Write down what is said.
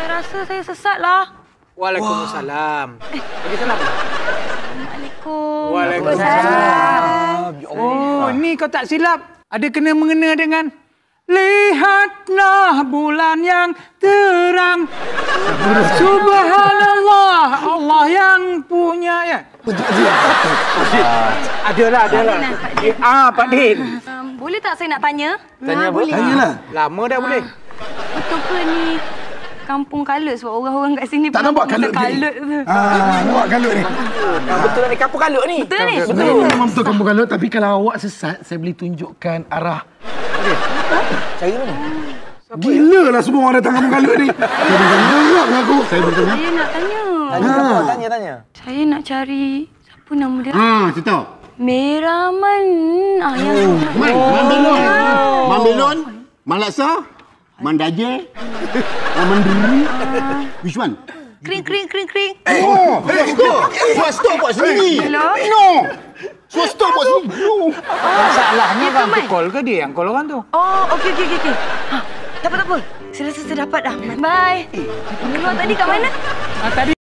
saya rasa saya sesat lah. Waalaikumsalam. Bagi salam. Assalamualaikum. Waalaikumsalam. Oh, ni kau tak silap. Ada kena mengena dengan lihatlah bulan yang terang. Subhanallah, Allah yang punya ya. Adalah. Pak Din. Boleh tak saya nak tanya? Tanya apa? Boleh. Tanyalah. Lama dah boleh. Betul ke ni kampung kalut sebab orang-orang kat sini Tak nampak kalut ni? kalut tu. Nampak kalut ni? Betul ni kampung kalut ni. Betul ni? Betul. Memang betul kampung kalut. Tapi kalau awak sesat, saya boleh tunjukkan arah. Cari mana? Gila lah semua orang datang kampung kalut ni. Jadi gerak lah aku. Saya bertanya. Saya nak tanya. Tanya. Saya nak cari siapa nama dia? Cerita. Meraman. Yang Mambilon, Malaksa, Mandaje, Mandiri. Which one? Kring. Swasta buat sendiri. Hello? No. Swasta buat sendiri. No. Masalahnya Itu, kan tu Mai. call ke dia yang call orang tu? Oh, okey. Tak apa. Saya rasa saya dapat dah. Bye. Keluar tadi kat mana? Tadi